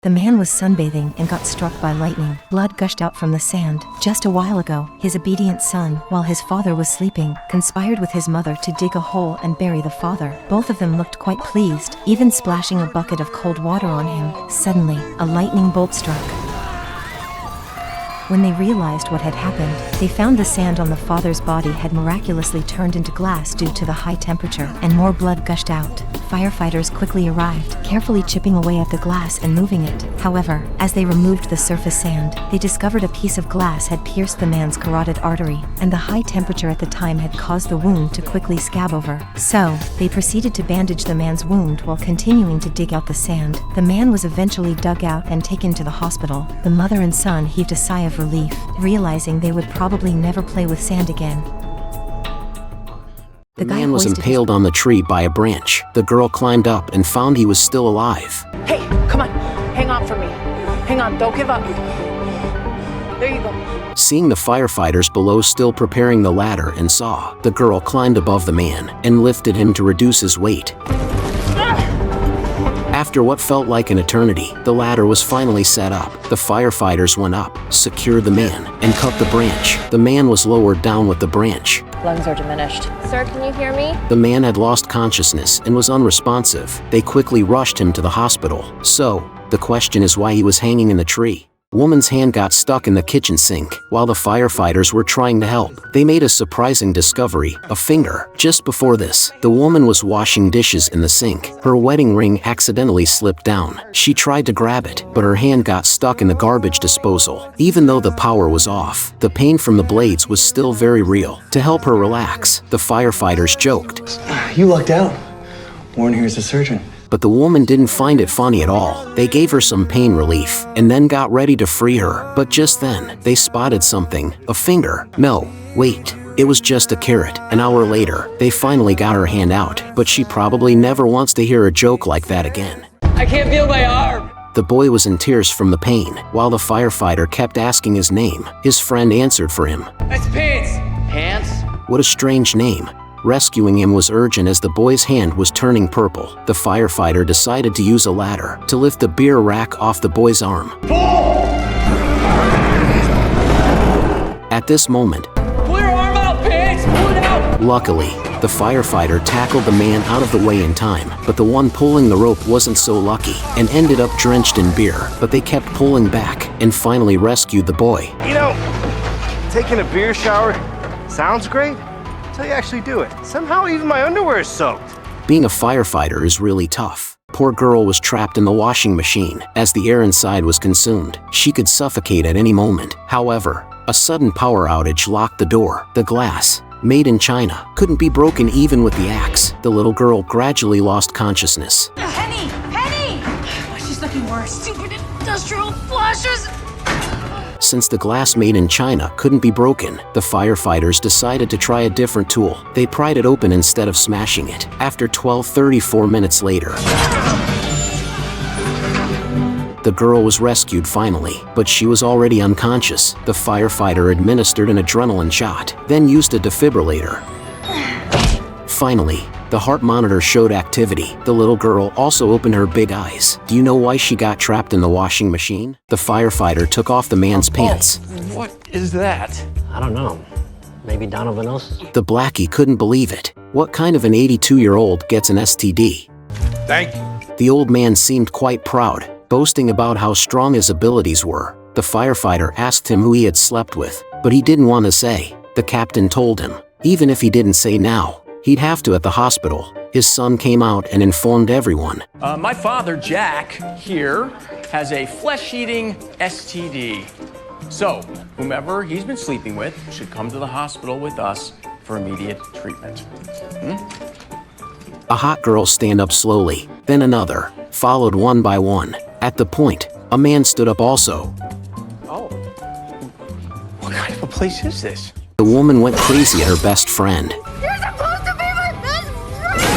The man was sunbathing and got struck by lightning. Blood gushed out from the sand. Just a while ago, his obedient son, while his father was sleeping, conspired with his mother to dig a hole and bury the father. Both of them looked quite pleased, even splashing a bucket of cold water on him. Suddenly, a lightning bolt struck. When they realized what had happened, they found the sand on the father's body had miraculously turned into glass due to the high temperature, and more blood gushed out. Firefighters quickly arrived, carefully chipping away at the glass and moving it. However, as they removed the surface sand, they discovered a piece of glass had pierced the man's carotid artery, and the high temperature at the time had caused the wound to quickly scab over. So, they proceeded to bandage the man's wound while continuing to dig out the sand. The man was eventually dug out and taken to the hospital. The mother and son heaved a sigh of relief, realizing they would probably never play with sand again. The man was impaled on the tree by a branch. The girl climbed up and found he was still alive. Hey, come on. Hang on for me. Hang on, don't give up. There you go. Seeing the firefighters below still preparing the ladder and saw, the girl climbed above the man and lifted him to reduce his weight. After what felt like an eternity, the ladder was finally set up. The firefighters went up, secured the man, and cut the branch. The man was lowered down with the branch. Lungs are diminished. Sir, can you hear me? The man had lost consciousness and was unresponsive. They quickly rushed him to the hospital. So, the question is why he was hanging in the tree. Woman's hand got stuck in the kitchen sink. While the firefighters were trying to help, they made a surprising discovery, a finger. Just before this, the woman was washing dishes in the sink. Her wedding ring accidentally slipped down. She tried to grab it, but her hand got stuck in the garbage disposal. Even though the power was off, the pain from the blades was still very real. To help her relax, the firefighters joked, "You lucked out. Warren here's the surgeon." But the woman didn't find it funny at all. They gave her some pain relief, and then got ready to free her. But just then, they spotted something, a finger. No, wait, it was just a carrot. An hour later, they finally got her hand out, but she probably never wants to hear a joke like that again. I can't feel my arm. The boy was in tears from the pain. While the firefighter kept asking his name, his friend answered for him. That's Pants. Pants? What a strange name. Rescuing him was urgent as the boy's hand was turning purple. The firefighter decided to use a ladder to lift the beer rack off the boy's arm. At this moment, Pull your arm out, Pants! Pull it out! luckily, the firefighter tackled the man out of the way in time, but the one pulling the rope wasn't so lucky and ended up drenched in beer. But they kept pulling back and finally rescued the boy. You know, taking a beer shower sounds great until you actually do it. Somehow even my underwear is soaked. Being a firefighter is really tough. Poor girl was trapped in the washing machine. As the air inside was consumed, she could suffocate at any moment. However, a sudden power outage locked the door. The glass, made in China, couldn't be broken even with the axe. The little girl gradually lost consciousness. Penny! Penny! Oh, she's looking worse. Stupid industrial flashers! Since the glass made in China couldn't be broken, the firefighters decided to try a different tool. They pried it open instead of smashing it. After 34 minutes later, the girl was rescued finally, but she was already unconscious. The firefighter administered an adrenaline shot, then used a defibrillator. Finally, the heart monitor showed activity. The little girl also opened her big eyes. Do you know why she got trapped in the washing machine? The firefighter took off the man's pants. What is that? I don't know. Maybe Donovan else? The blackie couldn't believe it. What kind of an 82-year-old gets an STD? Thank you. The old man seemed quite proud, boasting about how strong his abilities were. The firefighter asked him who he had slept with, but he didn't want to say. The captain told him, even if he didn't say now, he'd have to at the hospital. His son came out and informed everyone. My father, Jack, here, has a flesh-eating STD. So, whomever he's been sleeping with should come to the hospital with us for immediate treatment. A hot girl stand up slowly, then another, followed one by one. At the point, a man stood up also. Oh. What kind of a place is this? The woman went crazy at her best friend. You're supposed to be my best friend!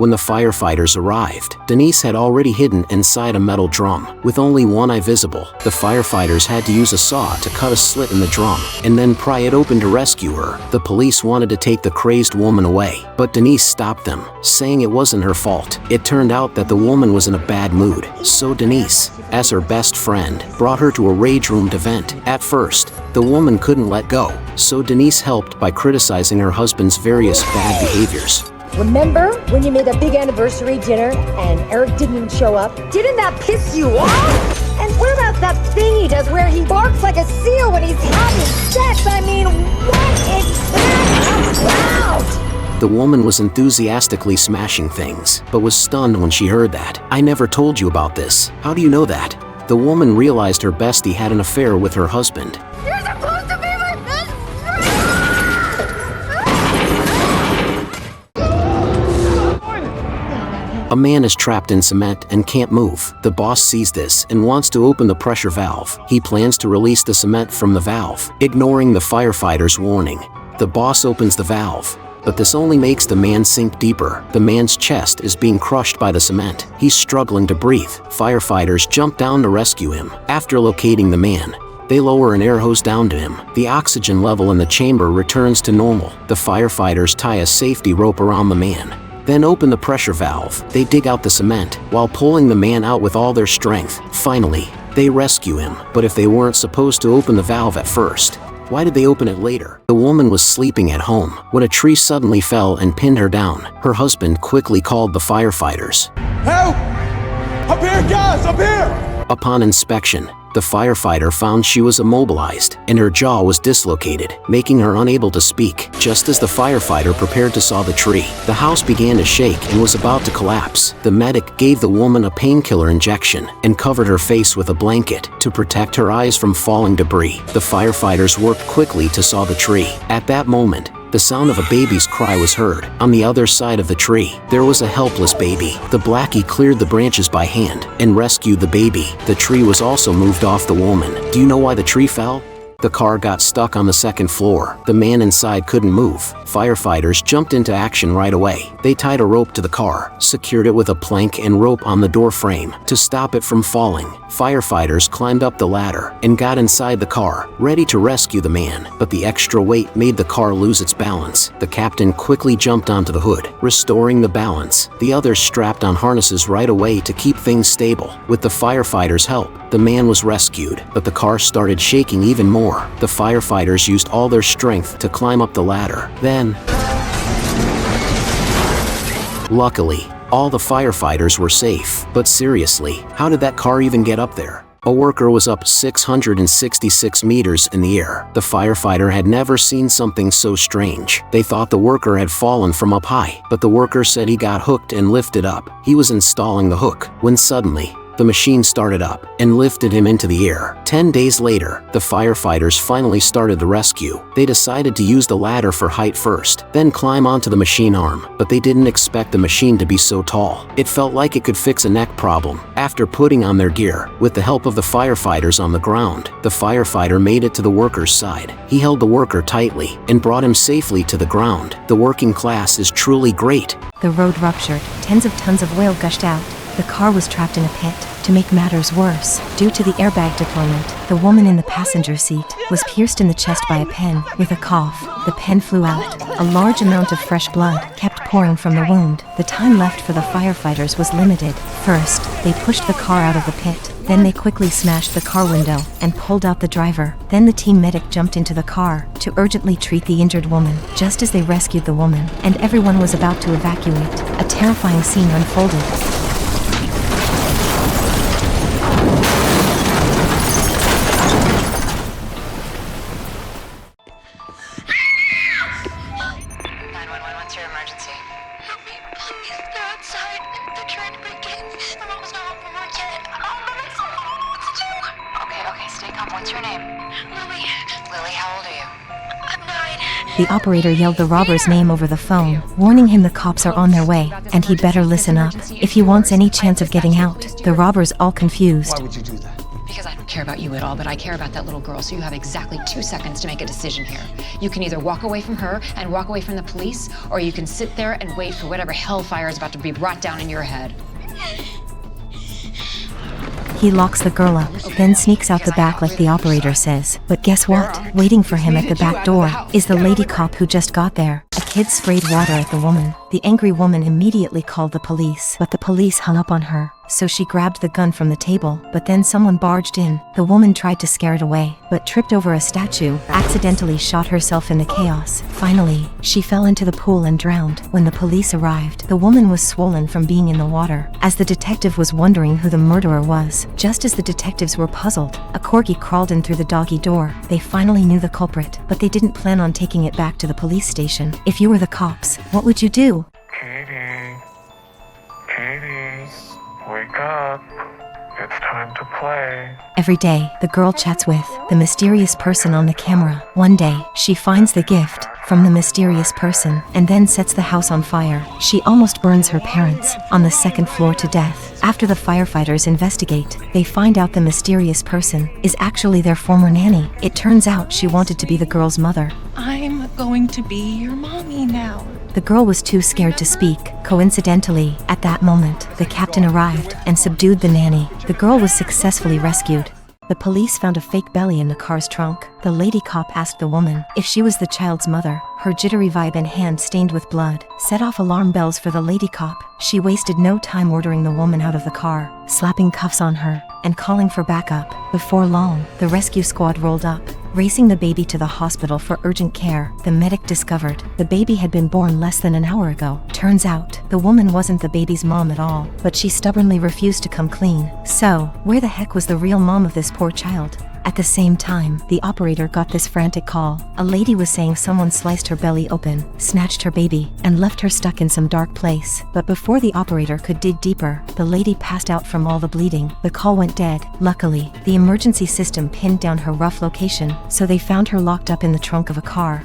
When the firefighters arrived, Denise had already hidden inside a metal drum. With only one eye visible, the firefighters had to use a saw to cut a slit in the drum and then pry it open to rescue her. The police wanted to take the crazed woman away, but Denise stopped them, saying it wasn't her fault. It turned out that the woman was in a bad mood, so Denise, as her best friend, brought her to a rage room to vent. At first, the woman couldn't let go, so Denise helped by criticizing her husband's various bad behaviors. Remember when you made a big anniversary dinner and Eric didn't even show up? Didn't that piss you off? And what about that thing he does where he barks like a seal when he's having sex? I mean, what is that about? The woman was enthusiastically smashing things, but was stunned when she heard that. "I never told you about this. How do you know that?" The woman realized her bestie had an affair with her husband. You're supposed to be my best A man is trapped in cement and can't move. The boss sees this and wants to open the pressure valve. He plans to release the cement from the valve, ignoring the firefighter's warning. The boss opens the valve, but this only makes the man sink deeper. The man's chest is being crushed by the cement. He's struggling to breathe. Firefighters jump down to rescue him. After locating the man, they lower an air hose down to him. The oxygen level in the chamber returns to normal. The firefighters tie a safety rope around the man, then open the pressure valve. They dig out the cement while pulling the man out with all their strength. Finally, they rescue him. But if they weren't supposed to open the valve at first, why did they open it later? The woman was sleeping at home when a tree suddenly fell and pinned her down. Her husband quickly called the firefighters. "Help! Up here, guys! Up here!" Upon inspection, the firefighter found she was immobilized and her jaw was dislocated, making her unable to speak. Just as the firefighter prepared to saw the tree, the house began to shake and was about to collapse. The medic gave the woman a painkiller injection and covered her face with a blanket to protect her eyes from falling debris. The firefighters worked quickly to saw the tree. At that moment, the sound of a baby's cry was heard. On the other side of the tree, there was a helpless baby. The blackie cleared the branches by hand and rescued the baby. The tree was also moved off the woman. Do you know why the tree fell? The car got stuck on the second floor. The man inside couldn't move. Firefighters jumped into action right away. They tied a rope to the car, secured it with a plank and rope on the door frame to stop it from falling. Firefighters climbed up the ladder and got inside the car, ready to rescue the man, but the extra weight made the car lose its balance. The captain quickly jumped onto the hood, restoring the balance. The others strapped on harnesses right away to keep things stable. With the firefighters' help, the man was rescued, but the car started shaking even more. The firefighters used all their strength to climb up the ladder. Then, luckily, all the firefighters were safe. But seriously, how did that car even get up there? A worker was up 666 meters in the air. The firefighter had never seen something so strange. They thought the worker had fallen from up high, but the worker said he got hooked and lifted up. He was installing the hook when suddenly, the machine started up and lifted him into the air. 10 days later, the firefighters finally started the rescue. They decided to use the ladder for height first, then climb onto the machine arm, but they didn't expect the machine to be so tall. It felt like it could fix a neck problem. After putting on their gear, with the help of the firefighters on the ground, the firefighter made it to the worker's side. He held the worker tightly and brought him safely to the ground. The working class is truly great. The road ruptured. Tens of tons of oil gushed out. The car was trapped in a pit. To make matters worse, due to the airbag deployment, the woman in the passenger seat was pierced in the chest by a pen. With a cough, the pen flew out. A large amount of fresh blood kept pouring from the wound. The time left for the firefighters was limited. First, they pushed the car out of the pit. Then they quickly smashed the car window and pulled out the driver. Then the team medic jumped into the car to urgently treat the injured woman. Just as they rescued the woman and everyone was about to evacuate, a terrifying scene unfolded. What's your emergency? Help me, please. They're outside. They're trying to break in. My mom's not home from work yet. Oh, but I don't know what to do. Okay, stay calm. What's your name? Lily. Lily, how old are you? I'm 9. The operator yelled the robber's name over the phone, warning him the cops are on their way, and he'd better listen up if he wants any chance of getting out. The robbers, all confused, Why would you do that? Because I don't care about you at all, but I care about that little girl, so you have exactly 2 seconds to make a decision here. You can either walk away from her and walk away from the police, or you can sit there and wait for whatever hellfire is about to be brought down in your head. He locks the girl up, then sneaks out the back like the operator says. But guess what? Waiting for him at the back door is the lady cop who just got there. A kid sprayed water at the woman. The angry woman immediately called the police, but the police hung up on her. So she grabbed the gun from the table, but then someone barged in. The woman tried to scare it away, but tripped over a statue, accidentally shot herself in the chaos. Finally, she fell into the pool and drowned. When the police arrived, the woman was swollen from being in the water. As the detective was wondering who the murderer was, just as the detectives were puzzled, a corgi crawled in through the doggy door. They finally knew the culprit, but they didn't plan on taking it back to the police station. If you were the cops, what would you do? Katie, wake up. It's time to play. Every day, the girl chats with the mysterious person on the camera. One day, she finds the gift from the mysterious person and then sets the house on fire. She almost burns her parents on the 2nd floor to death. After the firefighters investigate, they find out the mysterious person is actually their former nanny. It turns out she wanted to be the girl's mother. I'm going to be your mommy now. The girl was too scared to speak. Coincidentally, at that moment, the captain arrived and subdued the nanny. The girl was successfully rescued. The police found a fake belly in the car's trunk. The lady cop asked the woman if she was the child's mother. Her jittery vibe and hand stained with blood set off alarm bells for the lady cop. She wasted no time ordering the woman out of the car, slapping cuffs on her, and calling for backup. Before long, the rescue squad rolled up, racing the baby to the hospital for urgent care. The medic discovered the baby had been born less than an hour ago. Turns out, the woman wasn't the baby's mom at all, but she stubbornly refused to come clean. So, where the heck was the real mom of this poor child? At the same time, the operator got this frantic call. A lady was saying someone sliced her belly open, snatched her baby, and left her stuck in some dark place. But before the operator could dig deeper, the lady passed out from all the bleeding. The call went dead. Luckily, the emergency system pinned down her rough location, so they found her locked up in the trunk of a car.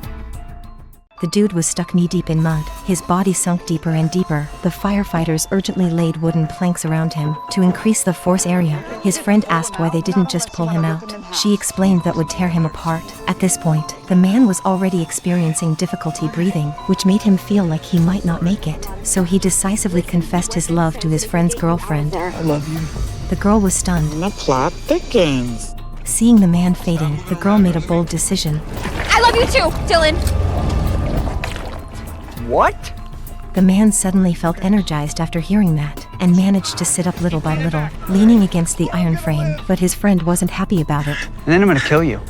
The dude was stuck knee-deep in mud. His body sunk deeper and deeper. The firefighters urgently laid wooden planks around him to increase the force area. His friend asked why they didn't just pull him out. She explained that would tear him apart. At this point, the man was already experiencing difficulty breathing, which made him feel like he might not make it. So he decisively confessed his love to his friend's girlfriend. I love you. The girl was stunned. And the plot thickens. Seeing the man fading, the girl made a bold decision. I love you too, Dylan. What? The man suddenly felt energized after hearing that, and managed to sit up little by little, leaning against the iron frame, but his friend wasn't happy about it. And then I'm gonna kill you.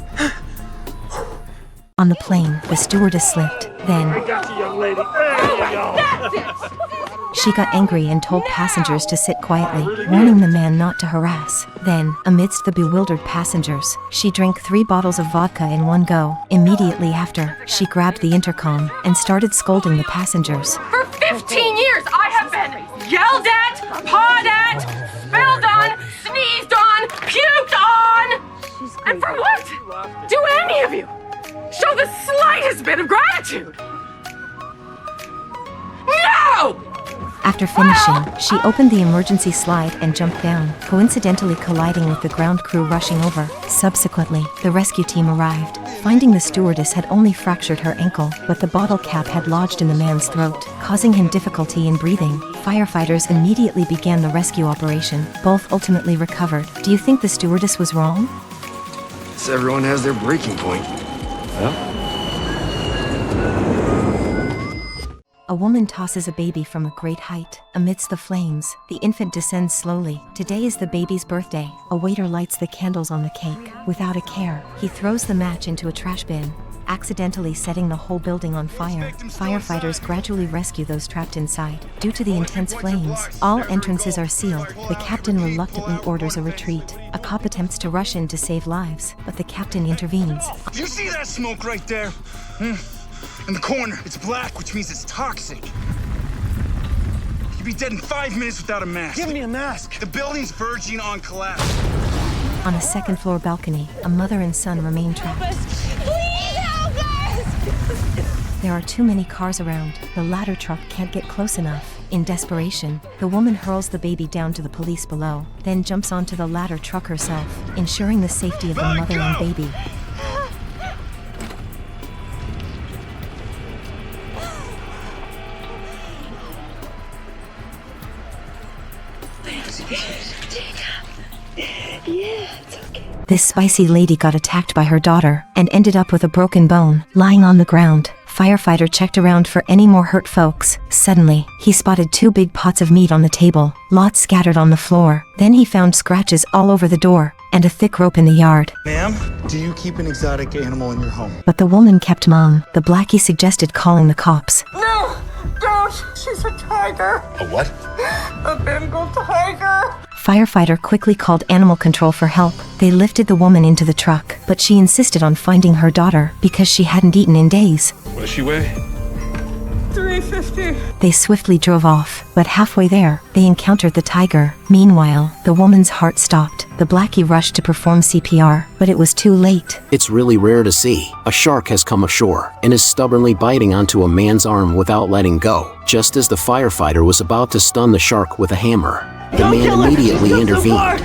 On the plane, the stewardess slipped. Then, I got you, young lady. There you go. That's it. she got angry and told passengers to sit quietly, warning the man not to harass. Then, amidst the bewildered passengers, she drank 3 bottles of vodka in one go. Immediately after, she grabbed the intercom and started scolding the passengers. For 15 years, I have been yelled at, pawed at, spilled on, sneezed on, puked on. And for what? Do any of you show the slightest bit of gratitude? No! After finishing, she opened the emergency slide and jumped down, coincidentally colliding with the ground crew rushing over. Subsequently, the rescue team arrived, finding the stewardess had only fractured her ankle, but the bottle cap had lodged in the man's throat, causing him difficulty in breathing. Firefighters immediately began the rescue operation. Both ultimately recovered. Do you think the stewardess was wrong? So everyone has their breaking point. Well, A woman tosses a baby from a great height. Amidst the flames, the infant descends slowly. Today is the baby's birthday. A waiter lights the candles on the cake. Without a care, he throws the match into a trash bin, accidentally setting the whole building on fire. Firefighters gradually rescue those trapped inside. Due to the intense flames, all entrances are sealed. The captain reluctantly orders a retreat. A cop attempts to rush in to save lives, but the captain intervenes. Do you see that smoke right there? In the corner, it's black, which means it's toxic. You'd be dead in 5 minutes without a mask. give me a mask. The building's verging on collapse. On a second-floor balcony, a mother and son remain trapped. Please help us! There are too many cars around. The ladder truck can't get close enough. In desperation, the woman hurls the baby down to the police below, then jumps onto the ladder truck herself, ensuring the safety of the mother and baby. This spicy lady got attacked by her daughter and ended up with a broken bone, lying on the ground. Firefighter checked around for any more hurt folks. Suddenly, he spotted 2 big pots of meat on the table, lots scattered on the floor. Then he found scratches all over the door and a thick rope in the yard. Ma'am, do you keep an exotic animal in your home? But the woman kept mum. The blackie suggested calling the cops. No, don't. She's a tiger. A what? A Bengal tiger. Firefighter quickly called animal control for help. They lifted the woman into the truck, but she insisted on finding her daughter because she hadn't eaten in days. What does she weigh? 350. They swiftly drove off, but halfway there, they encountered the tiger. Meanwhile, the woman's heart stopped. The blackie rushed to perform CPR, but it was too late. It's really rare to see. A shark has come ashore and is stubbornly biting onto a man's arm without letting go. Just as the firefighter was about to stun the shark with a hammer, the man immediately intervened.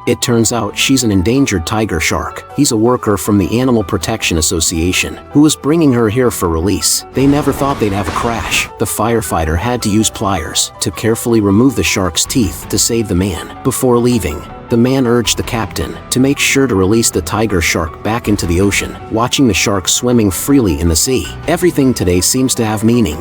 It turns out she's an endangered tiger shark. He's a worker from the Animal Protection Association who was bringing her here for release. They never thought they'd have a crash. The firefighter had to use pliers to carefully remove the shark's teeth to save the man. Before leaving, the man urged the captain to make sure to release the tiger shark back into the ocean, watching the shark swimming freely in the sea. Everything today seems to have meaning.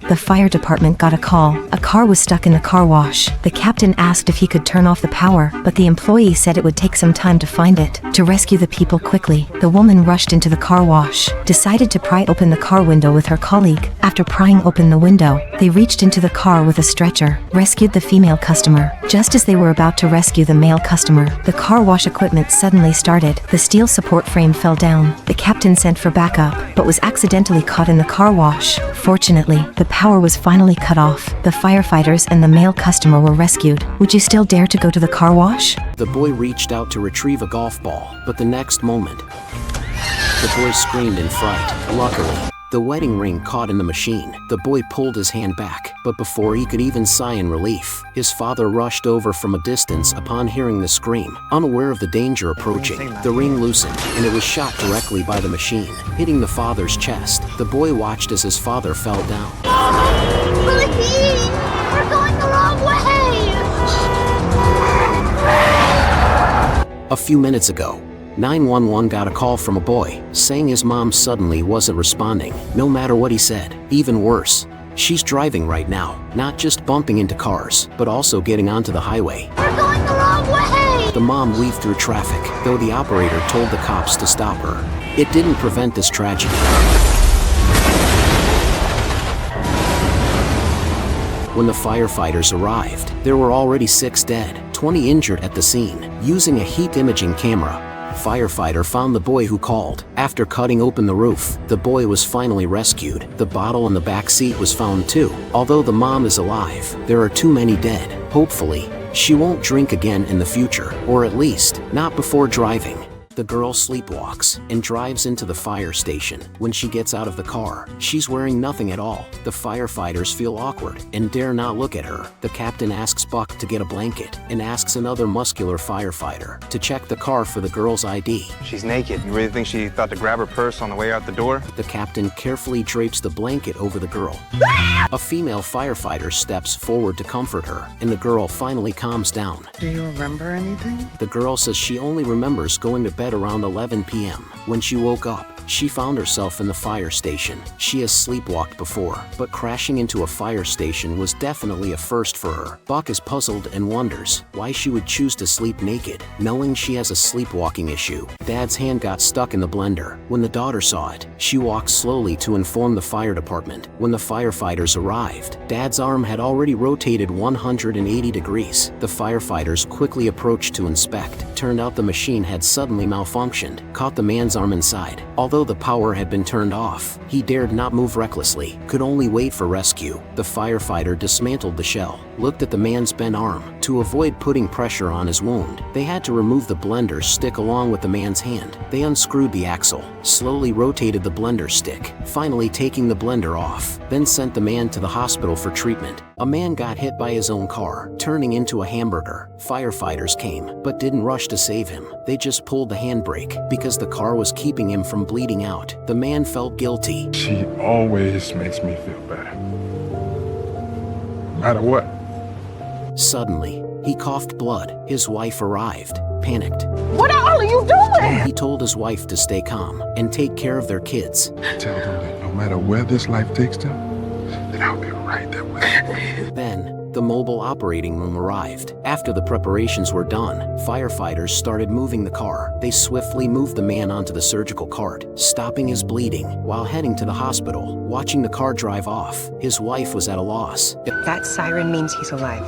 The fire department got a call. A car was stuck in the car wash. The captain asked if he could turn off the power, but the employee said it would take some time to find it. To rescue the people quickly, the woman rushed into the car wash, decided to pry open the car window with her colleague. After prying open the window, they reached into the car with a stretcher, rescued the female customer. Just as they were about to rescue the male customer, the car wash equipment suddenly started. The steel support frame fell down. The captain sent for backup, but was accidentally caught in the car wash. Fortunately, the power was finally cut off. The firefighters and the male customer were rescued. Would you still dare to go to the car wash? The boy reached out to retrieve a golf ball, but the next moment, the boy screamed in fright. Luckily, the wedding ring caught in the machine. The boy pulled his hand back, but before he could even sigh in relief, his father rushed over from a distance upon hearing the scream. Unaware of the danger approaching, the ring loosened, and it was shot directly by the machine, hitting the father's chest. The boy watched as his father fell down. Willie, we're going the wrong way! A few minutes ago, 911 got a call from a boy saying his mom suddenly wasn't responding, no matter what he said. Even worse, she's driving right now, not just bumping into cars, but also getting onto the highway. We're going the wrong way! The mom weaved through traffic, though the operator told the cops to stop her. It didn't prevent this tragedy. When the firefighters arrived, there were already 6 dead, 20 injured at the scene. Using a heat imaging camera, firefighter found the boy who called. After cutting open the roof, the boy was finally rescued. The bottle in the back seat was found too. Although the mom is alive, there are too many dead. Hopefully, she won't drink again in the future, or at least, not before driving. The girl sleepwalks and drives into the fire station. When she gets out of the car, she's wearing nothing at all. The firefighters feel awkward and dare not look at her. The captain asks Buck to get a blanket and asks another muscular firefighter to check the car for the girl's ID. She's naked. You really think she thought to grab her purse on the way out the door? The captain carefully drapes the blanket over the girl. A female firefighter steps forward to comfort her, and the girl finally calms down. Do you remember anything? The girl says she only remembers going to bed around 11 p.m. When she woke up, she found herself in the fire station. She has sleepwalked before, but crashing into a fire station was definitely a first for her. Buck is puzzled and wonders why she would choose to sleep naked, knowing she has a sleepwalking issue. Dad's hand got stuck in the blender. When the daughter saw it, she walked slowly to inform the fire department. When the firefighters arrived, Dad's arm had already rotated 180 degrees. The firefighters quickly approached to inspect. Turned out the machine had suddenly malfunctioned, caught the man's arm inside. Although the power had been turned off, he dared not move recklessly, could only wait for rescue. The firefighter dismantled the shell, looked at the man's bent arm, To avoid putting pressure on his wound, they had to remove the blender stick along with the man's hand. They unscrewed the axle, slowly rotated the blender stick, finally taking the blender off, then sent the man to the hospital for treatment. A man got hit by his own car, turning into a hamburger. Firefighters came, but didn't rush to save him. They just pulled the handbrake because the car was keeping him from bleeding out. The man felt guilty. She always makes me feel better. No matter what. Suddenly, he coughed blood. His wife arrived, panicked. What are you doing? He told his wife to stay calm and take care of their kids. Tell them that no matter where this life takes them, that I'll be right there with them. Then, the mobile operating room arrived. After the preparations were done, firefighters started moving the car. They swiftly moved the man onto the surgical cart, stopping his bleeding while heading to the hospital. Watching the car drive off, his wife was at a loss. That siren means he's alive.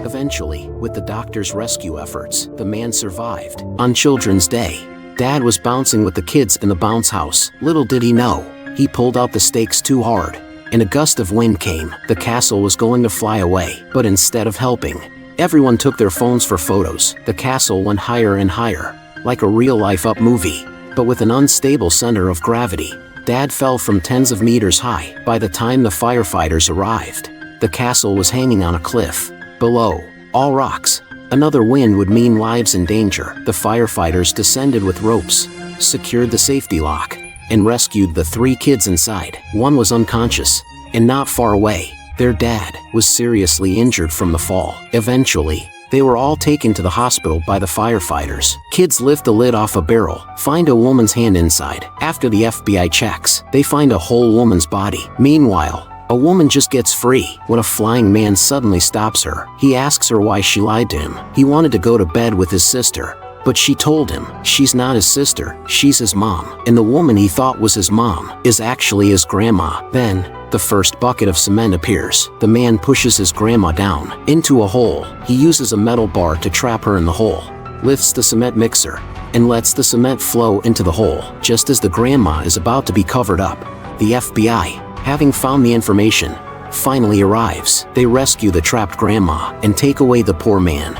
Eventually, with the doctor's rescue efforts, the man survived. On Children's Day, Dad was bouncing with the kids in the bounce house. Little did he know, he pulled out the stakes too hard, and a gust of wind came. The castle was going to fly away, but instead of helping, everyone took their phones for photos. The castle went higher and higher, like a real-life up movie, but with an unstable center of gravity. Dad fell from tens of meters high. By the time the firefighters arrived, the castle was hanging on a cliff. Below, all rocks. Another wind would mean lives in danger. The firefighters descended with ropes, secured the safety lock, and rescued the 3 kids inside. One was unconscious, and not far away, their dad was seriously injured from the fall. Eventually, they were all taken to the hospital by the firefighters. Kids lift the lid off a barrel, find a woman's hand inside. After the FBI checks, they find a whole woman's body. Meanwhile, a woman just gets free when a flying man suddenly stops her. He asks her why she lied to him. He wanted to go to bed with his sister, but she told him she's not his sister, she's his mom. And the woman he thought was his mom is actually his grandma. Then, the first bucket of cement appears. The man pushes his grandma down into a hole. He uses a metal bar to trap her in the hole, lifts the cement mixer, and lets the cement flow into the hole. Just as the grandma is about to be covered up, the FBI, having found the information, finally arrives. They rescue the trapped grandma and take away the poor man.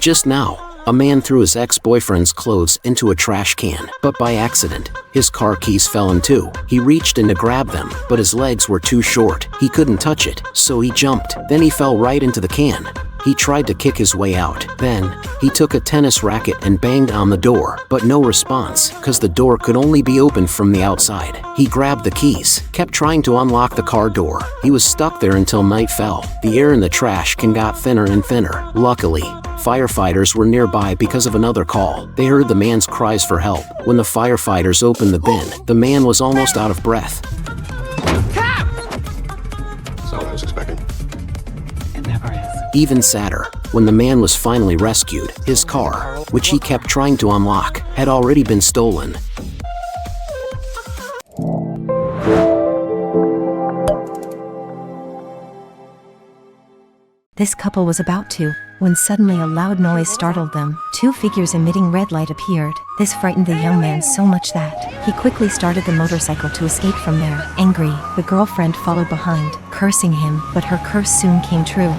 Just now, a man threw his ex-boyfriend's clothes into a trash can, but by accident, his car keys fell in two. He reached in to grab them, but his legs were too short. He couldn't touch it, so he jumped. Then he fell right into the can. He tried to kick his way out. Then, he took a tennis racket and banged on the door, but no response, cause the door could only be opened from the outside. He grabbed the keys, kept trying to unlock the car door. He was stuck there until night fell. The air in the trash can got thinner and thinner. Luckily, firefighters were nearby because of another call. They heard the man's cries for help. When the firefighters opened the bin, the man was almost out of breath. That's all I was expecting. It never is. Even sadder, when the man was finally rescued, his car, which he kept trying to unlock, had already been stolen. This couple was about to, when suddenly a loud noise startled them. 2 figures emitting red light appeared. This frightened the young man so much that he quickly started the motorcycle to escape from there. Angry, the girlfriend followed behind, cursing him, but her curse soon came true.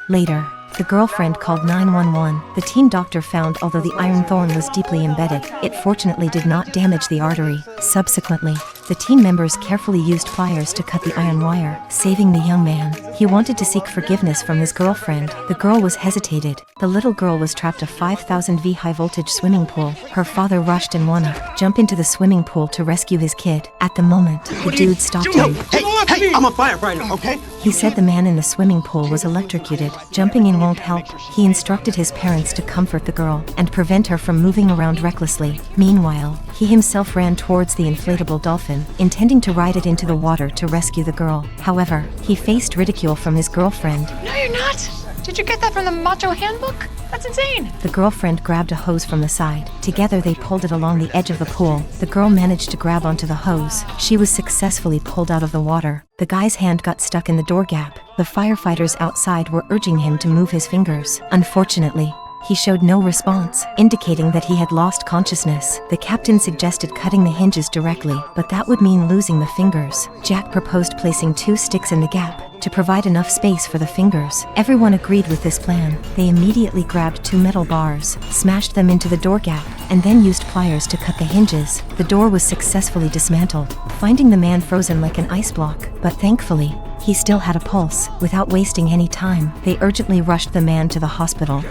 Later, the girlfriend called 911. The team doctor found although the iron thorn was deeply embedded, it fortunately did not damage the artery. Subsequently, the team members carefully used pliers to cut the iron wire, saving the young man. He wanted to seek forgiveness from his girlfriend. The girl was hesitated. The little girl was trapped a 5,000 V high-voltage swimming pool. Her father rushed and wanna jump into the swimming pool to rescue his kid. At the moment, the dude stopped him. Hey, I'm a firefighter, okay? He said the man in the swimming pool was electrocuted. Jumping in won't help. He instructed his parents to comfort the girl and prevent her from moving around recklessly. Meanwhile, he himself ran towards the inflatable dolphin, intending to ride it into the water to rescue the girl. However, he faced ridicule from his girlfriend. No, you're not! Did you get that from the Macho Handbook? That's insane! The girlfriend grabbed a hose from the side. Together they pulled it along the edge of the pool. The girl managed to grab onto the hose. She was successfully pulled out of the water. The guy's hand got stuck in the door gap. The firefighters outside were urging him to move his fingers. Unfortunately, He showed no response, indicating that he had lost consciousness. The captain suggested cutting the hinges directly, but that would mean losing the fingers. Jack proposed placing 2 sticks in the gap to provide enough space for the fingers. Everyone agreed with this plan. They immediately grabbed 2 metal bars, smashed them into the door gap, and then used pliers to cut the hinges. The door was successfully dismantled, finding the man frozen like an ice block, but thankfully, he still had a pulse. Without wasting any time, they urgently rushed the man to the hospital.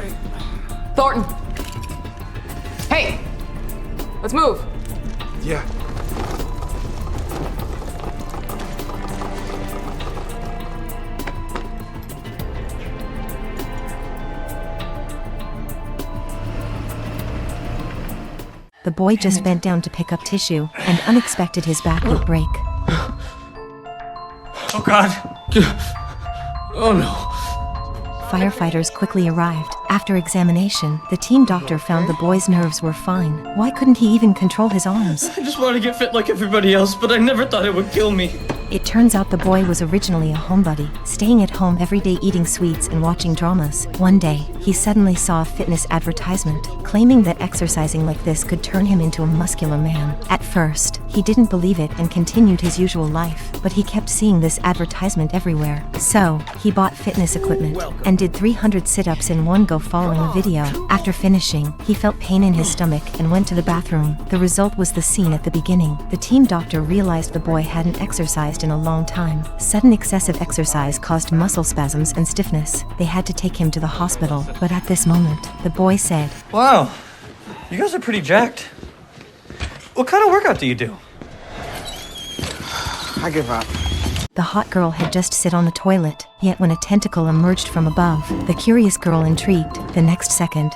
Thornton! Hey! Let's move! Yeah. The boy just bent down to pick up tissue, and unexpected his back would break. Oh God! Oh no! Firefighters quickly arrived. After examination, the team doctor found the boy's nerves were fine. Why couldn't he even control his arms? I just wanted to get fit like everybody else, but I never thought it would kill me. It turns out the boy was originally a homebody, staying at home every day eating sweets and watching dramas. One day, he suddenly saw a fitness advertisement, claiming that exercising like this could turn him into a muscular man. At first, he didn't believe it and continued his usual life, but he kept seeing this advertisement everywhere. So, he bought fitness equipment and did 300 sit-ups in one go following the video. After finishing, he felt pain in his stomach and went to the bathroom. The result was the scene at the beginning. The team doctor realized the boy hadn't exercised in a long time. Sudden excessive exercise caused muscle spasms and stiffness. They had to take him to the hospital, but at this moment, the boy said, Wow, you guys are pretty jacked. What kind of workout do you do? I give up. The hot girl had just sit on the toilet, yet when a tentacle emerged from above, the curious girl intrigued. The next second,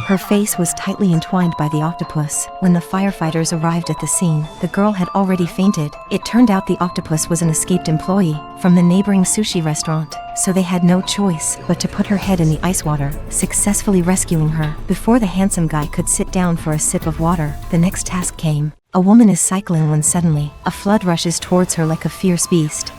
her face was tightly entwined by the octopus. When the firefighters arrived at the scene, the girl had already fainted. It turned out the octopus was an escaped employee from the neighboring sushi restaurant, so they had no choice but to put her head in the ice water, successfully rescuing her. Before the handsome guy could sit down for a sip of water, the next task came. A woman is cycling when suddenly, a flood rushes towards her like a fierce beast.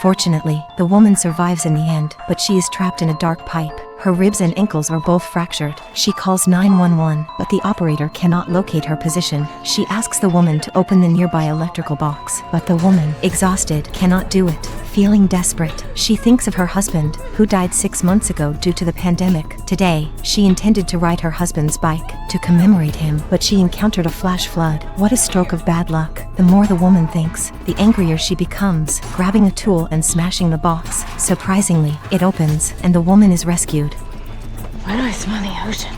Fortunately, the woman survives in the end, but she is trapped in a dark pipe. Her ribs and ankles are both fractured. She calls 911, but the operator cannot locate her position. She asks the woman to open the nearby electrical box, but the woman, exhausted, cannot do it. Feeling desperate, she thinks of her husband, who died 6 months ago due to the pandemic. Today, she intended to ride her husband's bike to commemorate him, but she encountered a flash flood. What a stroke of bad luck. The more the woman thinks, the angrier she becomes, grabbing a tool and smashing the box. Surprisingly, it opens, and the woman is rescued. Why do I smell the ocean?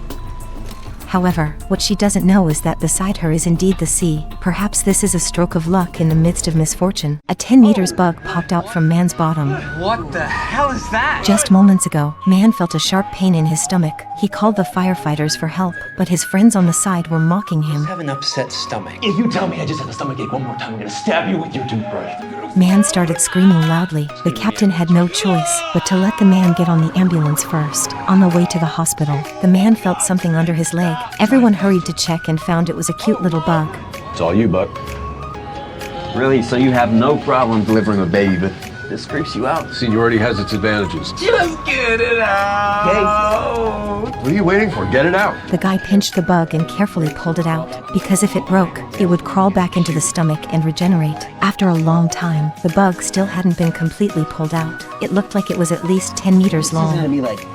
However, what she doesn't know is that beside her is indeed the sea. Perhaps this is a stroke of luck in the midst of misfortune. A 10 meters bug popped out from man's bottom. What the hell is that? Just moments ago, man felt a sharp pain in his stomach. He called the firefighters for help, but his friends on the side were mocking him. I have an upset stomach. If you tell me I just had a stomachache one more time, I'm gonna stab you with your toothbrush. Man started screaming loudly. The captain had no choice but to let the man get on the ambulance first. On the way to the hospital, the man felt something under his leg. Everyone hurried to check and found it was a cute little bug. It's all you, Buck. Really? So you have no problem delivering a baby, but this creeps you out? Seniority has its advantages. Just get it out! What are you waiting for? Get it out. The guy pinched the bug and carefully pulled it out, because if it broke, it would crawl back into the stomach and regenerate. After a long time, the bug still hadn't been completely pulled out. It looked like it was at least 10 meters long. This is gonna be like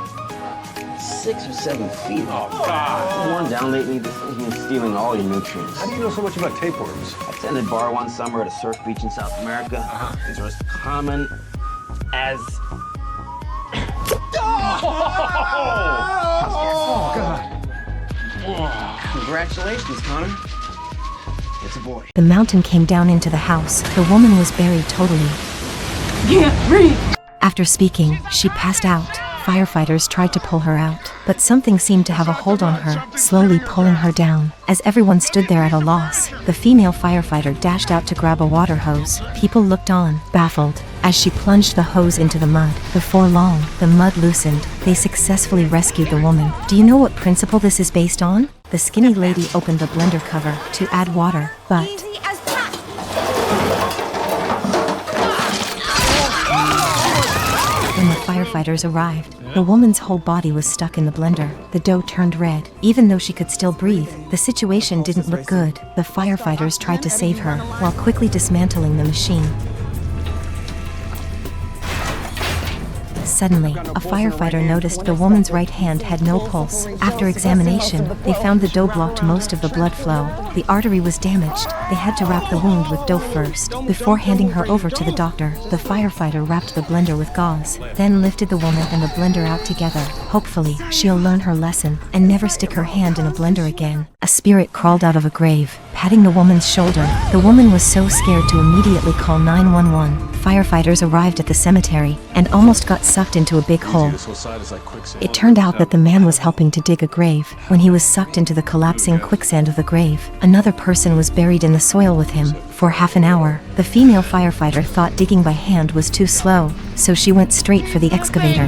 6 or 7 feet. Oh, God. Worn down lately, this thing's been stealing all your nutrients. How do you know so much about tapeworms? I attended bar one summer at a surf beach in South America. These are as common as... Oh, God. Congratulations, Connor. It's a boy. The mountain came down into the house. The woman was buried totally. Can't breathe! After speaking, she passed out. Firefighters tried to pull her out, but something seemed to have a hold on her, slowly pulling her down. As everyone stood there at a loss, the female firefighter dashed out to grab a water hose. People looked on, baffled, as she plunged the hose into the mud. Before long, the mud loosened. They successfully rescued the woman. Do you know what principle this is based on? The skinny lady opened the blender cover to add water, but when the firefighters arrived, the woman's whole body was stuck in the blender. The dough turned red. Even though she could still breathe, the situation didn't look good. The firefighters tried to save her, while quickly dismantling the machine. Suddenly, a firefighter noticed the woman's right hand had no pulse. After examination, they found the dough blocked most of the blood flow. The artery was damaged. They had to wrap the wound with dough first. Before handing her over to the doctor, the firefighter wrapped the blender with gauze, then lifted the woman and the blender out together. Hopefully, she'll learn her lesson and never stick her hand in a blender again. A spirit crawled out of a grave, patting the woman's shoulder. The woman was so scared to immediately call 911. Firefighters arrived at the cemetery and almost got sucked into a big hole. It turned out that the man was helping to dig a grave. When he was sucked into the collapsing quicksand of the grave, another person was buried in the soil with him. For half an hour, the female firefighter thought digging by hand was too slow, so she went straight for the excavator.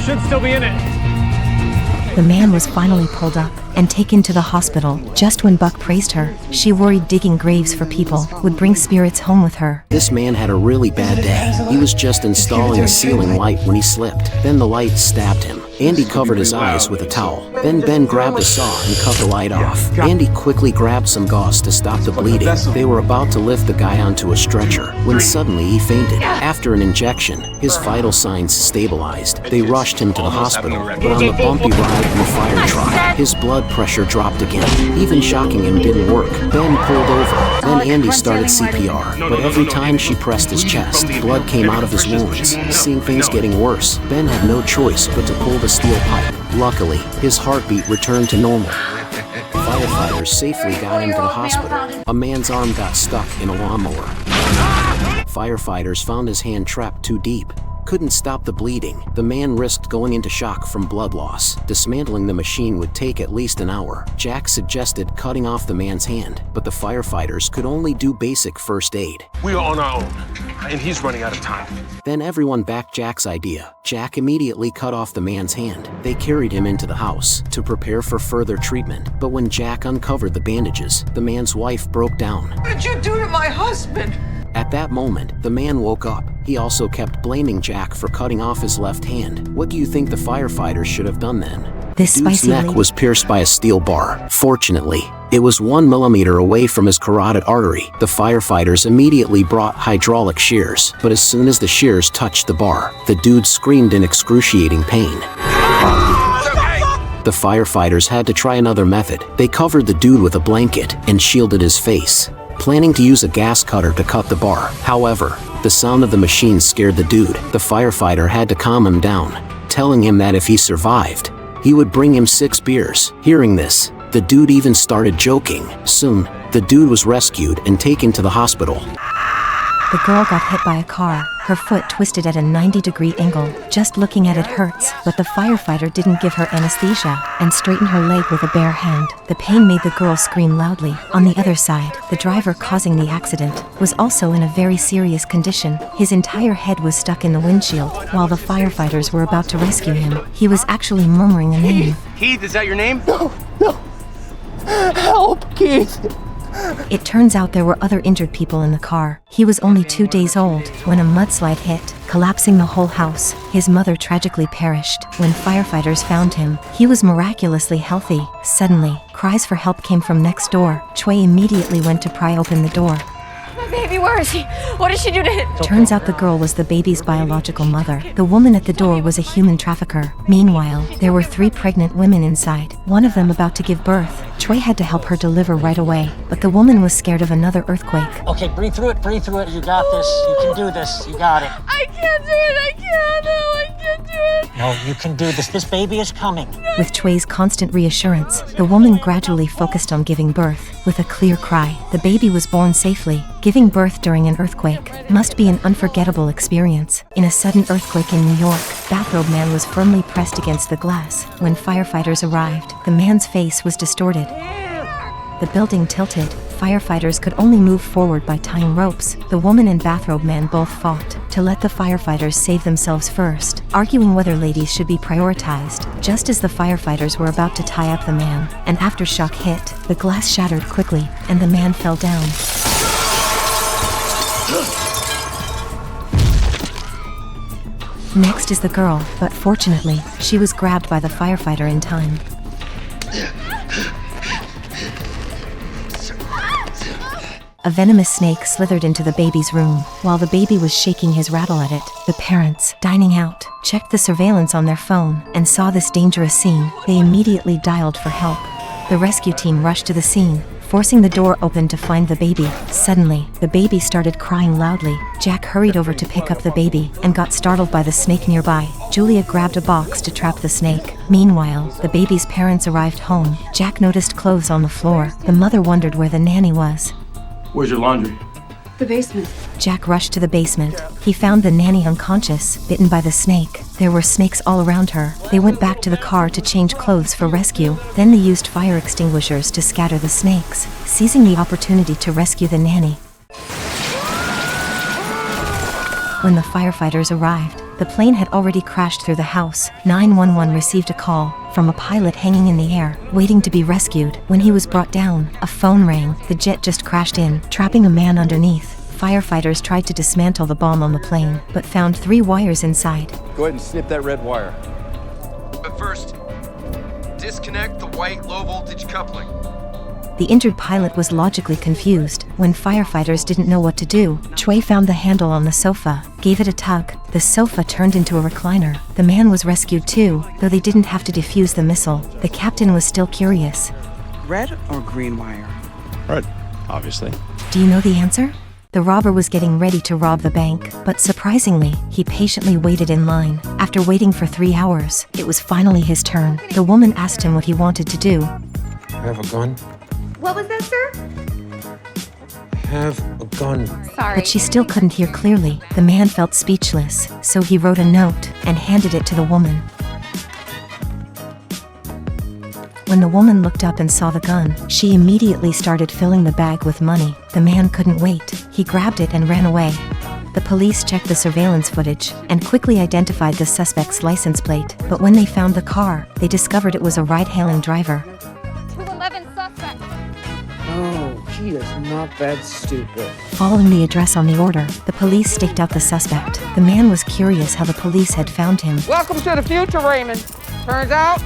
Should still be in it. The man was finally pulled up and taken to the hospital. Just when Buck praised her, she worried digging graves for people would bring spirits home with her. This man had a really bad day. He was just installing a ceiling light when he slipped. Then the light stabbed him. Andy covered his eyes with a towel. Then Ben grabbed a saw and cut the light off. Andy quickly grabbed some gauze to stop the bleeding. They were about to lift the guy onto a stretcher when suddenly he fainted. After an injection, his vital signs stabilized. They rushed him to the hospital, but on the bumpy ride in the fire truck, his blood pressure dropped again. Even shocking him didn't work. Ben pulled over. Then Andy started CPR, but every time she pressed his chest, blood came out of his wounds. Seeing things getting worse, Ben had no choice but to pull the steel pipe. Luckily, his heartbeat returned to normal. Firefighters safely got him to the hospital. A man's arm got stuck in a lawnmower. Firefighters found his hand trapped too deep. Couldn't stop the bleeding. The man risked going into shock from blood loss. Dismantling the machine would take at least an hour. Jack suggested cutting off the man's hand, but the firefighters could only do basic first aid. We are on our own, and he's running out of time. Then everyone backed Jack's idea. Jack immediately cut off the man's hand. They carried him into the house to prepare for further treatment. But when Jack uncovered the bandages, the man's wife broke down. What did you do to my husband? At that moment, the man woke up. He also kept blaming Jack for cutting off his left hand. What do you think the firefighters should have done then? This The dude's neck was pierced by a steel bar. Fortunately, it was 1 millimeter away from his carotid artery. The firefighters immediately brought hydraulic shears, but as soon as the shears touched the bar, the dude screamed in excruciating pain. The firefighters had to try another method. They covered the dude with a blanket and shielded his face, planning to use a gas cutter to cut the bar. However, the sound of the machine scared the dude. The firefighter had to calm him down, telling him that if he survived, he would bring him 6 beers. Hearing this, the dude even started joking. Soon, the dude was rescued and taken to the hospital. The girl got hit by a car. Her foot twisted at a 90-degree angle. Just looking at it hurts, but the firefighter didn't give her anesthesia and straightened her leg with a bare hand. The pain made the girl scream loudly. On the other side, the driver causing the accident was also in a very serious condition. His entire head was stuck in the windshield while the firefighters were about to rescue him. He was actually murmuring a name. Keith, is that your name? No. Help, Keith. It turns out there were other injured people in the car. He was only 2 days old when a mudslide hit, collapsing the whole house. His mother tragically perished. When firefighters found him, he was miraculously healthy. Suddenly, cries for help came from next door. Choi immediately went to pry open the door. My baby, where is he? What did she do to him? Turns out the girl was the baby's biological mother. The woman at the door was a human trafficker. Meanwhile, there were 3 pregnant women inside, one of them about to give birth. Choi had to help her deliver right away, but the woman was scared of another earthquake. Okay, breathe through it, you got this, you can do this, you got it. I can't do it, I can't do it. No, you can do this baby is coming. With Choi's constant reassurance, the woman gradually focused on giving birth. With a clear cry, the baby was born safely. Giving birth during an earthquake must be an unforgettable experience. In a sudden earthquake in New York, Bathrobe Man was firmly pressed against the glass. When firefighters arrived, the man's face was distorted. The building tilted. Firefighters could only move forward by tying ropes. The woman and Bathrobe Man both fought to let the firefighters save themselves first, arguing whether ladies should be prioritized. Just as the firefighters were about to tie up the man, an aftershock hit. The glass shattered quickly, and the man fell down. Next is the girl, but fortunately, she was grabbed by the firefighter in time. A venomous snake slithered into the baby's room. While the baby was shaking his rattle at it, the parents, dining out, checked the surveillance on their phone and saw this dangerous scene. They immediately dialed for help. The rescue team rushed to the scene, forcing the door open to find the baby. Suddenly, the baby started crying loudly. Jack hurried over to pick up the baby and got startled by the snake nearby. Julia grabbed a box to trap the snake. Meanwhile, the baby's parents arrived home. Jack noticed clothes on the floor. The mother wondered where the nanny was. Where's your laundry? The basement. Jack rushed to the basement. He found the nanny unconscious, bitten by the snake. There were snakes all around her. They went back to the car to change clothes for rescue. Then they used fire extinguishers to scatter the snakes, seizing the opportunity to rescue the nanny. When the firefighters arrived, the plane had already crashed through the house. 911 received a call from a pilot hanging in the air, waiting to be rescued. When he was brought down, a phone rang. The jet just crashed in, trapping a man underneath. Firefighters tried to dismantle the bomb on the plane, but found 3 wires inside. Go ahead and snip that red wire. But first, disconnect the white low-voltage coupling. The injured pilot was logically confused. When firefighters didn't know what to do, Choi found the handle on the sofa, gave it a tug. The sofa turned into a recliner. The man was rescued too, though they didn't have to defuse the missile. The captain was still curious. Red or green wire? Red, obviously. Do you know the answer? The robber was getting ready to rob the bank, but surprisingly, he patiently waited in line. After waiting for 3 hours, it was finally his turn. The woman asked him what he wanted to do. I have a gun. What was that, sir? Have a gun. Sorry. But she still couldn't hear clearly. The man felt speechless, so he wrote a note and handed it to the woman. When the woman looked up and saw the gun, she immediately started filling the bag with money. The man couldn't wait. He grabbed it and ran away. The police checked the surveillance footage and quickly identified the suspect's license plate. But when they found the car, they discovered it was a ride-hailing driver. 211 suspect. Oh, he is not that stupid. Following the address on the order, the police staked out the suspect. The man was curious how the police had found him. Welcome to the future, Raymond. Turns out,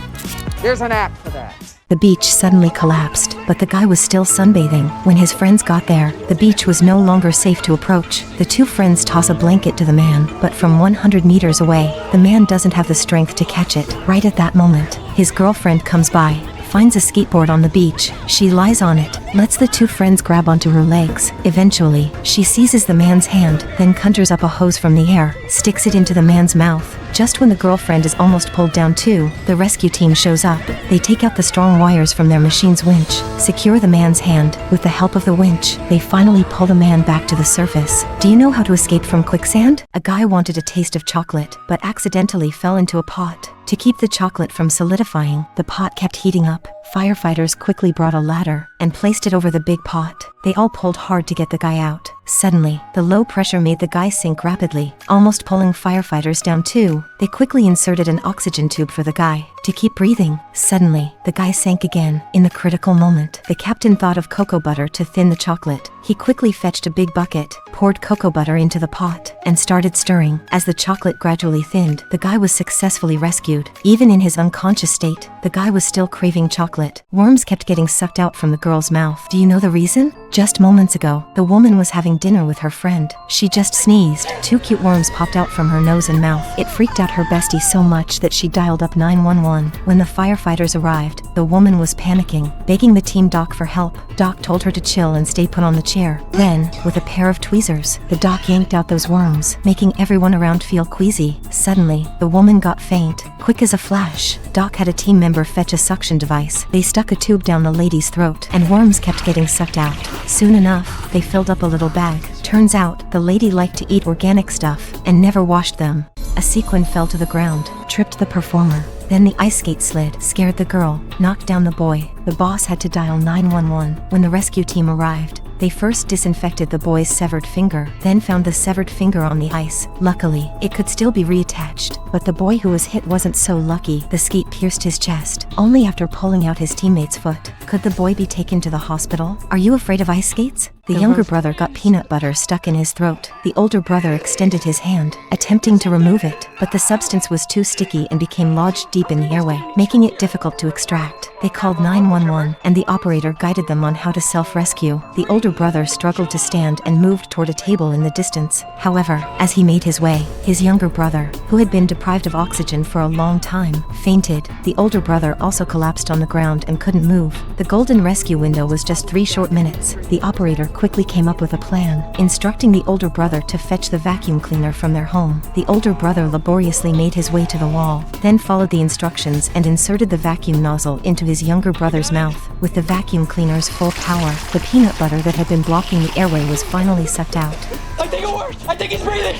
there's an app for that. The beach suddenly collapsed, but the guy was still sunbathing. When his friends got there, the beach was no longer safe to approach. The 2 friends toss a blanket to the man, but from 100 meters away, the man doesn't have the strength to catch it. Right at that moment, his girlfriend comes by, finds a skateboard on the beach. She lies on it, lets the 2 friends grab onto her legs. Eventually, she seizes the man's hand, then conjures up a hose from the air, sticks it into the man's mouth. Just when the girlfriend is almost pulled down too, the rescue team shows up. They take out the strong wires from their machine's winch, secure the man's hand. With the help of the winch, they finally pull the man back to the surface. Do you know how to escape from quicksand? A guy wanted a taste of chocolate, but accidentally fell into a pot. To keep the chocolate from solidifying, the pot kept heating up. Firefighters quickly brought a ladder and placed it over the big pot. They all pulled hard to get the guy out. Suddenly, the low pressure made the guy sink rapidly, almost pulling firefighters down too. They quickly inserted an oxygen tube for the guy to keep breathing. Suddenly, the guy sank again. In the critical moment, the captain thought of cocoa butter to thin the chocolate. He quickly fetched a big bucket, poured cocoa butter into the pot, and started stirring. As the chocolate gradually thinned, the guy was successfully rescued. Even in his unconscious state, the guy was still craving chocolate. Worms kept getting sucked out from the girl's mouth. Do you know the reason? Just moments ago, the woman was having dinner with her friend. She just sneezed. 2 cute worms popped out from her nose and mouth. It freaked out her bestie so much that she dialed up 911. When the firefighters arrived, the woman was panicking, begging the team doc for help. Doc told her to chill and stay put on the chair. Then, with a pair of tweezers, the doc yanked out those worms, making everyone around feel queasy. Suddenly, the woman got faint. Quick as a flash, Doc had a team member fetch a suction device. They stuck a tube down the lady's throat, and worms kept getting sucked out. Soon enough, they filled up a little bag. Turns out, the lady liked to eat organic stuff and never washed them. A sequin fell to the ground, tripped the performer. Then the ice skate slid, scared the girl, knocked down the boy. The boss had to dial 911. When the rescue team arrived, they first disinfected the boy's severed finger, then found the severed finger on the ice. Luckily, it could still be reattached, but the boy who was hit wasn't so lucky. The skate pierced his chest. Only after pulling out his teammate's foot Could the boy be taken to the hospital? Are you afraid of ice skates? The younger brother got peanut butter stuck in his throat. The older brother extended his hand, attempting to remove it, but the substance was too sticky and became lodged deep in the airway, making it difficult to extract. They called 911, and the operator guided them on how to self-rescue. The older brother struggled to stand and moved toward a table in the distance. However, as he made his way, his younger brother, who had been deprived of oxygen for a long time, fainted. The older brother also collapsed on the ground and couldn't move. The golden rescue window was just 3 short minutes. The operator quickly came up with a plan, instructing the older brother to fetch the vacuum cleaner from their home. The older brother laboriously made his way to the wall, then followed the instructions and inserted the vacuum nozzle into his younger brother's mouth. With the vacuum cleaner's full power, the peanut butter that had been blocking the airway was finally sucked out. I think it worked! I think he's breathing!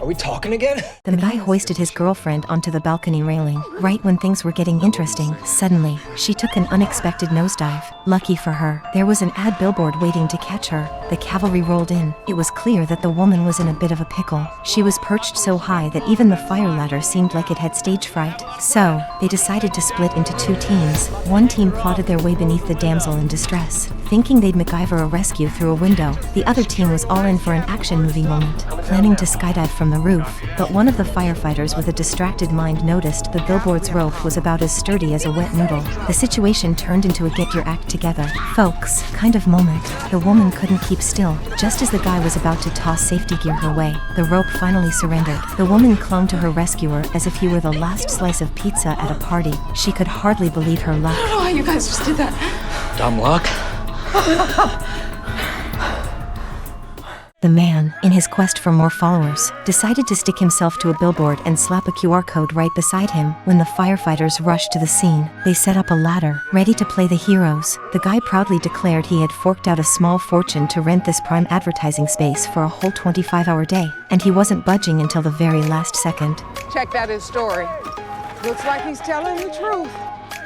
Are we talking again? The guy hoisted his girlfriend onto the balcony railing. Right when things were getting interesting, suddenly, she took an unexpected nosedive. Lucky for her, there was an ad billboard waiting to catch her. The cavalry rolled in. It was clear that the woman was in a bit of a pickle. She was perched so high that even the fire ladder seemed like it had stage fright. So, they decided to split into 2 teams. One team plotted their way beneath the damsel in distress, thinking they'd MacGyver a rescue through a window. The other team was all in for an action movie moment, planning to skydive from the roof, but one of the firefighters with a distracted mind noticed the billboard's rope was about as sturdy as a wet noodle. The situation turned into a get your act together, folks, kind of moment. The woman couldn't keep still. Just as the guy was about to toss safety gear her way, the rope finally surrendered. The woman clung to her rescuer as if he were the last slice of pizza at a party. She could hardly believe her luck. I don't know how you guys just did that. Dumb luck. The man, in his quest for more followers, decided to stick himself to a billboard and slap a QR code right beside him. When the firefighters rushed to the scene, they set up a ladder, ready to play the heroes. The guy proudly declared he had forked out a small fortune to rent this prime advertising space for a whole 25-hour day, and he wasn't budging until the very last second. Check that his story. Looks like he's telling the truth.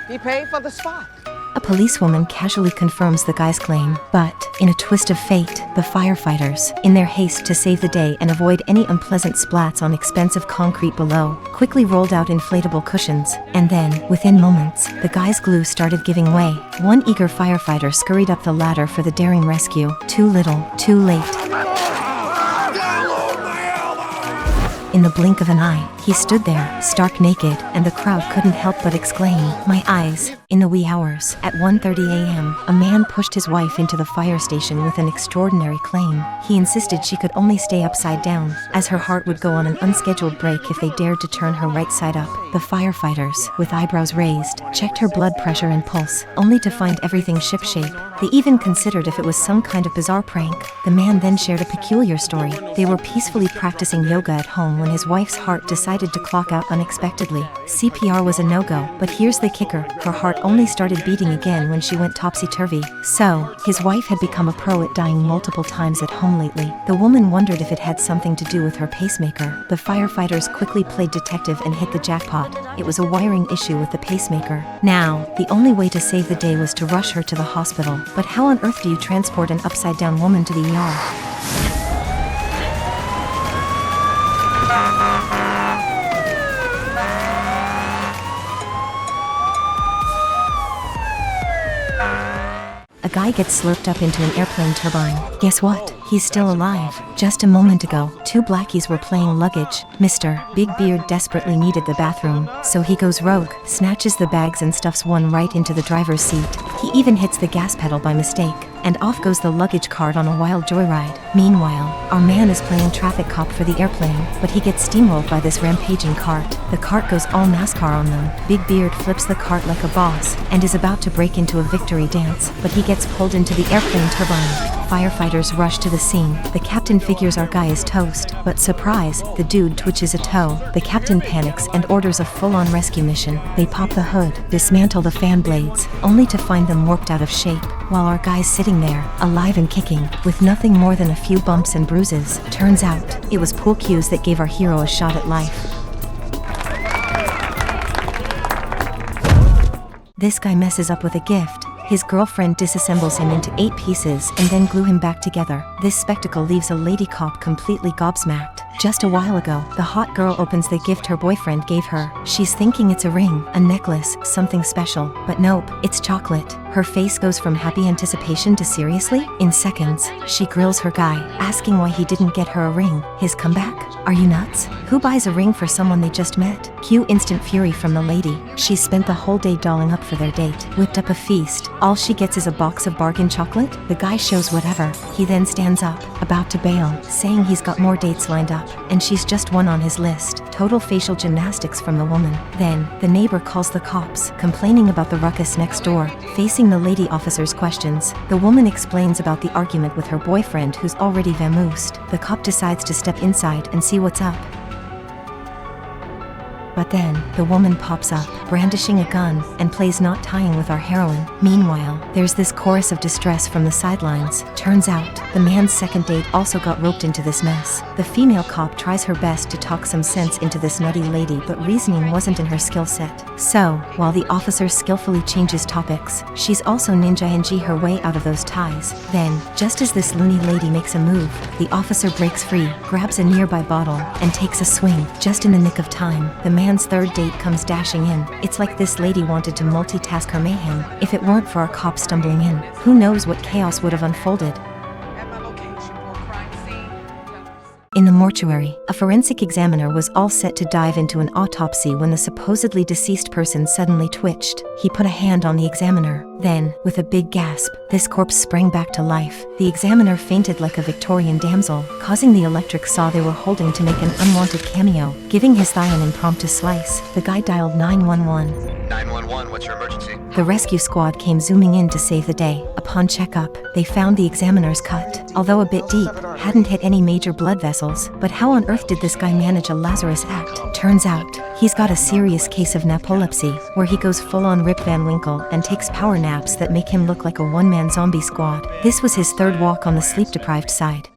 He paid for the spot. A policewoman casually confirms the guy's claim, but, in a twist of fate, the firefighters, in their haste to save the day and avoid any unpleasant splats on expensive concrete below, quickly rolled out inflatable cushions, and then, within moments, the guy's glue started giving way. One eager firefighter scurried up the ladder for the daring rescue. Too little, too late. In the blink of an eye, he stood there, stark naked, and the crowd couldn't help but exclaim, "My eyes!" In the wee hours, at 1:30 a.m., a man pushed his wife into the fire station with an extraordinary claim. He insisted she could only stay upside down, as her heart would go on an unscheduled break if they dared to turn her right side up. The firefighters, with eyebrows raised, checked her blood pressure and pulse, only to find everything shipshape. They even considered if it was some kind of bizarre prank. The man then shared a peculiar story. They were peacefully practicing yoga at home when his wife's heart decided to clock out unexpectedly. CPR was a no-go, but here's the kicker. Her heart only started beating again when she went topsy-turvy. So, his wife had become a pro at dying multiple times at home lately. The woman wondered if it had something to do with her pacemaker. The firefighters quickly played detective and hit the jackpot. It was a wiring issue with the pacemaker. Now, the only way to save the day was to rush her to the hospital. But how on earth do you transport an upside-down woman to the ER? A guy gets slurped up into an airplane turbine. Guess what? He's still alive. Just a moment ago, 2 blackies were playing luggage. Mr. Big Beard desperately needed the bathroom, so he goes rogue, snatches the bags and stuffs one right into the driver's seat. He even hits the gas pedal by mistake, and off goes the luggage cart on a wild joyride. Meanwhile, our man is playing traffic cop for the airplane, but he gets steamrolled by this rampaging cart. The cart goes all NASCAR on them. Big Beard flips the cart like a boss, and is about to break into a victory dance, but he gets pulled into the airplane turbine. Firefighters rush to the scene. The captain figures our guy is toast, but surprise, the dude twitches a toe. The captain panics and orders a full-on rescue mission. They pop the hood, dismantle the fan blades, only to find them warped out of shape, while our guy's sitting there, alive and kicking, with nothing more than a few bumps and bruises. Turns out, it was pool cues that gave our hero a shot at life. This guy messes up with a gift. His girlfriend disassembles him into 8 pieces and then glue him back together. This spectacle leaves a lady cop completely gobsmacked. Just a while ago, the hot girl opens the gift her boyfriend gave her. She's thinking it's a ring, a necklace, something special. But nope, it's chocolate. Her face goes from happy anticipation to seriously? In seconds, she grills her guy, asking why he didn't get her a ring. His comeback? Are you nuts? Who buys a ring for someone they just met? Cue instant fury from the lady. She spent the whole day dolling up for their date, whipped up a feast. All she gets is a box of bargain chocolate? The guy shows whatever. He then stands up, about to bail, saying he's got more dates lined up, and she's just one on his list. Total facial gymnastics from the woman. Then, the neighbor calls the cops, complaining about the ruckus next door. Facing the lady officer's questions, the woman explains about the argument with her boyfriend who's already vamoosed. The cop decides to step inside and see what's up. But then, the woman pops up, brandishing a gun, and plays not tying with our heroine. Meanwhile, there's this chorus of distress from the sidelines. Turns out, the man's second date also got roped into this mess. The female cop tries her best to talk some sense into this nutty lady, but reasoning wasn't in her skill set. So, while the officer skillfully changes topics, she's also ninja-ing her way out of those ties. Then, just as this loony lady makes a move, the officer breaks free, grabs a nearby bottle, and takes a swing. Just in the nick of time, the man's third date comes dashing in. It's like this lady wanted to multitask her mayhem. If it weren't for our cop stumbling in, who knows what chaos would have unfolded. In the mortuary, a forensic examiner was all set to dive into an autopsy when the supposedly deceased person suddenly twitched. He put a hand on the examiner. Then, with a big gasp, this corpse sprang back to life. The examiner fainted like a Victorian damsel, causing the electric saw they were holding to make an unwanted cameo, giving his thigh an impromptu slice. The guy dialed 911. 911, what's your emergency? The rescue squad came zooming in to save the day. Upon checkup, they found the examiner's cut, although a bit deep, hadn't hit any major blood vessels. But how on earth did this guy manage a Lazarus act? Turns out, he's got a serious case of napolepsy, where he goes full-on Rip Van Winkle and takes power naps that make him look like a one-man zombie squad. This was his third walk on the sleep-deprived side.